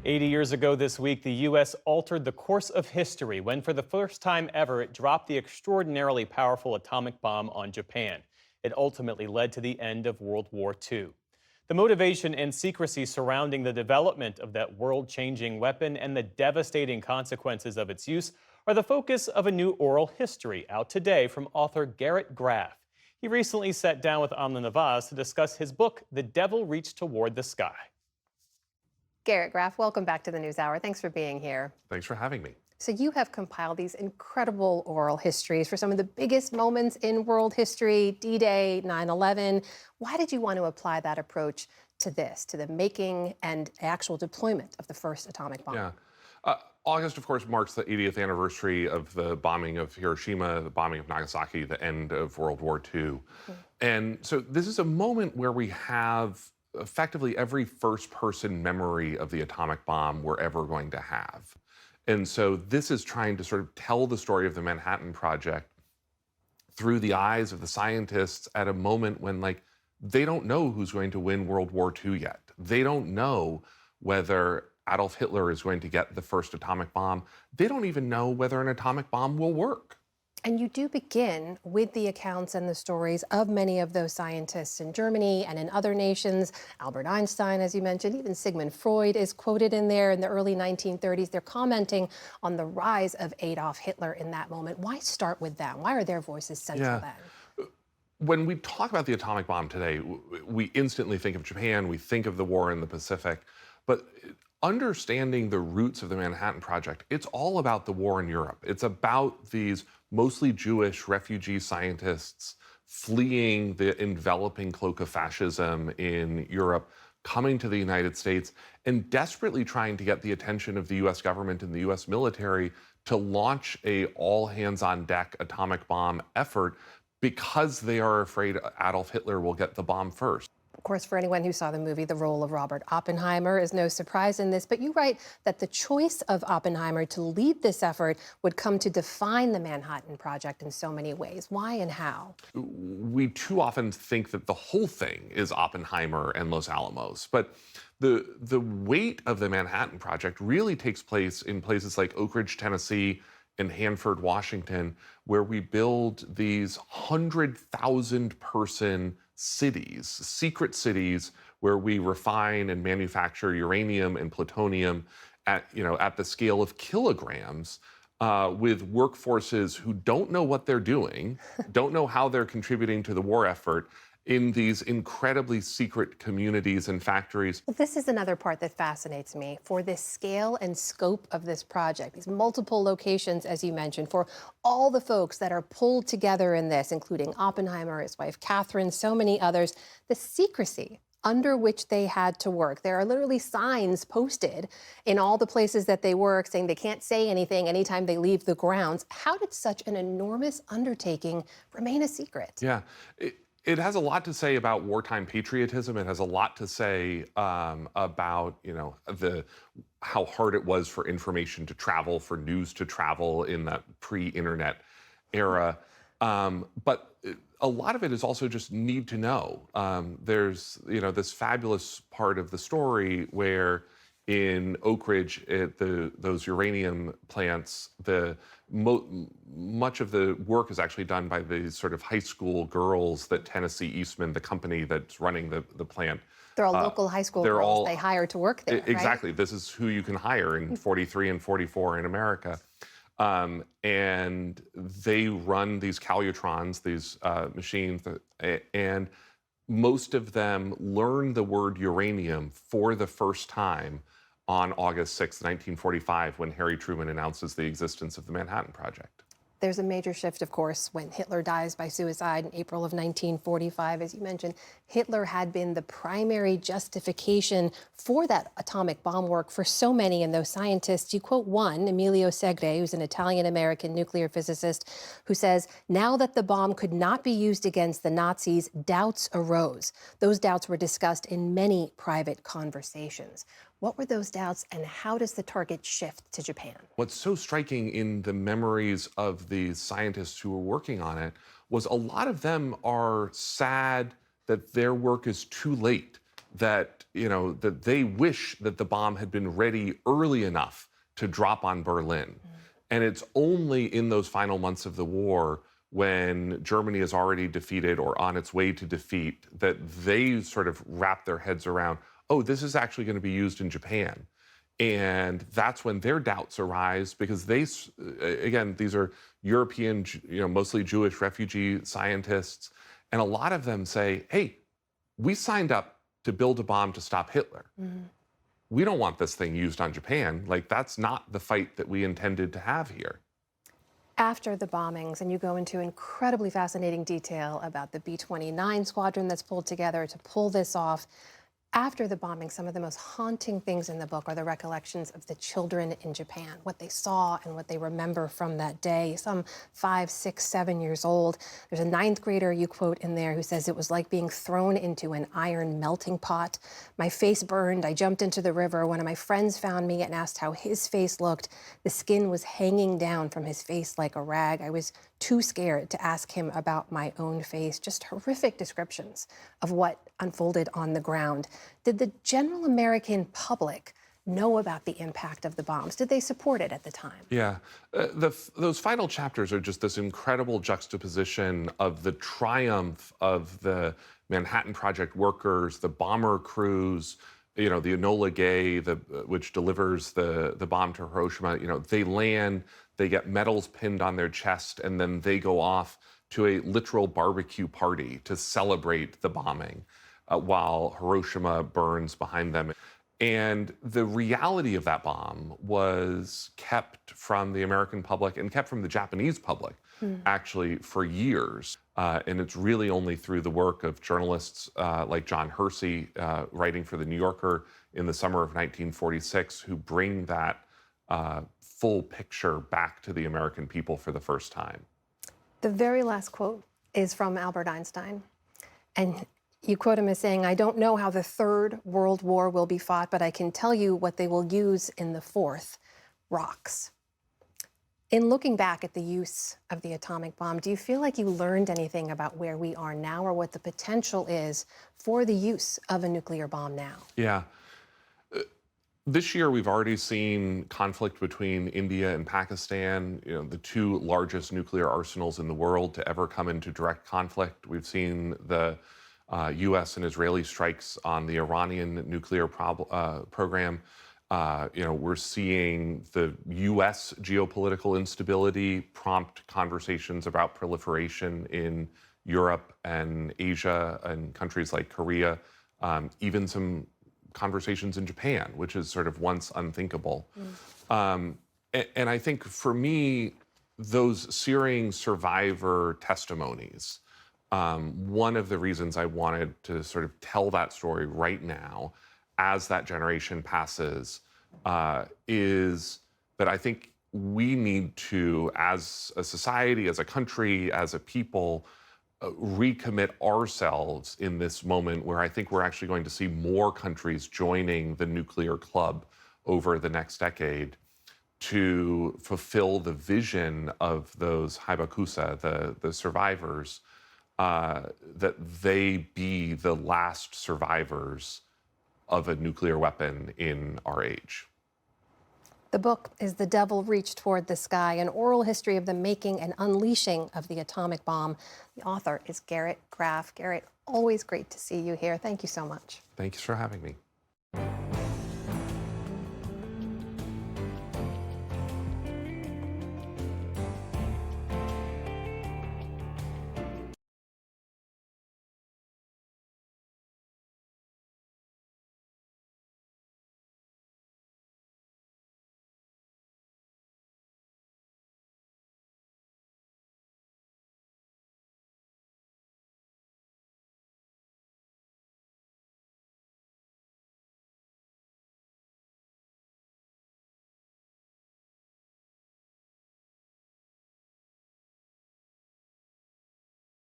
80 years ago this week, the U.S. altered the course of history when, for the first time ever, it dropped the extraordinarily powerful atomic bomb on Japan. It ultimately led to the end of World War II. The motivation and secrecy surrounding the development of that world-changing weapon and the devastating consequences of its use are the focus of a new oral history out today from author Garrett Graff. He recently sat down with Amna Nawaz to discuss his book, The Devil Reached Toward the Sky. Garrett Graff, welcome back to the NewsHour. Thanks for being here. Thanks for having me. So you have compiled these incredible oral histories for some of the biggest moments in world history, D-Day, 9/11. Why did you want to apply that approach to this, to the making and actual deployment of the first atomic bomb? Yeah. August, of course, marks the 80th anniversary of the bombing of Hiroshima, the bombing of Nagasaki, the end of World War II. And so this is a moment where we have effectively every first-person memory of the atomic bomb we're ever going to have. And so this is trying to sort of tell the story of the Manhattan Project through the eyes of the scientists at a moment when, they don't know who's going to win World War II yet. They don't know whether Adolf Hitler is going to get the first atomic bomb. They don't even know whether an atomic bomb will work. And you do begin with the accounts and the stories of many of those scientists in Germany and in other nations. Albert Einstein, as you mentioned, even Sigmund Freud is quoted in there in the early 1930s. They're commenting on the rise of Adolf Hitler in that moment. Why start with them? Why are their voices central then? When we talk about the atomic bomb today, we instantly think of Japan, we think of the war in the Pacific, but understanding the roots of the Manhattan Project, it's all about the war in Europe. It's about these mostly Jewish refugee scientists fleeing the enveloping cloak of fascism in Europe, coming to the United States, and desperately trying to get the attention of the US government and the US military to launch a all-hands-on-deck atomic bomb effort because they are afraid Adolf Hitler will get the bomb first. Of course, for anyone who saw the movie, the role of Robert Oppenheimer is no surprise in this, but you write that the choice of Oppenheimer to lead this effort would come to define the Manhattan Project in so many ways. Why and how? We too often think that the whole thing is Oppenheimer and Los Alamos, but the weight of the Manhattan Project really takes place in places like Oak Ridge, Tennessee, and Hanford, Washington, where we build these 100,000 person cities, secret cities, where we refine and manufacture uranium and plutonium at the scale of kilograms, with workforces who don't know what they're doing, don't know how they're contributing to the war effort, in these incredibly secret communities and factories. Well, this is another part that fascinates me. For this scale and scope of this project, these multiple locations, as you mentioned, for all the folks that are pulled together in this, including Oppenheimer, his wife Catherine, so many others, the secrecy under which they had to work. There are literally signs posted in all the places that they work saying they can't say anything anytime they leave the grounds. How did such an enormous undertaking remain a secret? Yeah. It has a lot to say about wartime patriotism. It has a lot to say about how hard it was for information to travel, for news to travel in that pre-internet era. But a lot of it is also just need to know. There's this fabulous part of the story where in Oak Ridge, those uranium plants, much of the work is actually done by these sort of high school girls that Tennessee Eastman, the company that's running the plant. They're all local high school girls they hire to work there, Exactly. Right? This is who you can hire in 43 and 44 in America. And they run these calutrons, these machines, and most of them learn the word uranium for the first time on August 6, 1945, when Harry Truman announces the existence of the Manhattan Project. There's a major shift, of course, when Hitler dies by suicide in April of 1945. As you mentioned, Hitler had been the primary justification for that atomic bomb work for so many, and those scientists, you quote one, Emilio Segre, who's an Italian-American nuclear physicist, who says, now that the bomb could not be used against the Nazis, doubts arose. Those doubts were discussed in many private conversations. What were those doubts, and how does the target shift to Japan? What's so striking in the memories of the scientists who were working on it was a lot of them are sad that their work is too late. that, that they wish that the bomb had been ready early enough to drop on Berlin. And it's only in those final months of the war, when Germany is already defeated or on its way to defeat, that they sort of wrap their heads around, oh, this is actually going to be used in Japan. And that's when their doubts arise, because again, these are European, mostly Jewish refugee scientists. And a lot of them say, hey, we signed up to build a bomb to stop Hitler. We don't want this thing used on Japan. Like, that's not the fight that we intended to have here. After the bombings, and you go into incredibly fascinating detail about the B-29 squadron that's pulled together to pull this off. After the bombing, some of the most haunting things in the book are the recollections of the children in Japan, what they saw and what they remember from that day, some 5, 6, 7 years old. There's a 9th grader you quote in there who says, it was like being thrown into an iron melting pot. My face burned. I jumped into the river. One of my friends found me and asked how his face looked. The skin was hanging down from his face like a rag. I was too scared to ask him about my own face. Just horrific descriptions of what unfolded on the ground. Did the general American public know about the impact of the bombs? Did they support it at the time? Yeah. Those final chapters are just this incredible juxtaposition of the triumph of the Manhattan Project workers, the bomber crews, the Enola Gay, which delivers the bomb to Hiroshima. They land, they get medals pinned on their chest, and then they go off to a literal barbecue party to celebrate the bombing while Hiroshima burns behind them. And the reality of that bomb was kept from the American public and kept from the Japanese public, actually, for years. And it's really only through the work of journalists like John Hersey, writing for The New Yorker in the summer of 1946, who bring that full picture back to the American people for the first time. The very last quote is from Albert Einstein. And you quote him as saying, I don't know how the Third World War will be fought, but I can tell you what they will use in the fourth: rocks. In looking back at the use of the atomic bomb, do you feel like you learned anything about where we are now, or what the potential is for the use of a nuclear bomb now? Yeah. This year, we've already seen conflict between India and Pakistan, the two largest nuclear arsenals in the world to ever come into direct conflict. We've seen the U.S. and Israeli strikes on the Iranian nuclear program. We're seeing the U.S. geopolitical instability prompt conversations about proliferation in Europe and Asia and countries like Korea, even some conversations in Japan, which is sort of once unthinkable. And I think for me, those searing survivor testimonies, one of the reasons I wanted to sort of tell that story right now, as that generation passes, is that I think we need to, as a society, as a country, as a people, recommit ourselves in this moment where I think we're actually going to see more countries joining the nuclear club over the next decade to fulfill the vision of those Hayabusa, the survivors, that they be the last survivors of a nuclear weapon in our age. The book is The Devil Reached Toward the Sky, an oral history of the making and unleashing of the atomic bomb. The author is Garrett Graff. Garrett, always great to see you here. Thank you so much. Thanks for having me.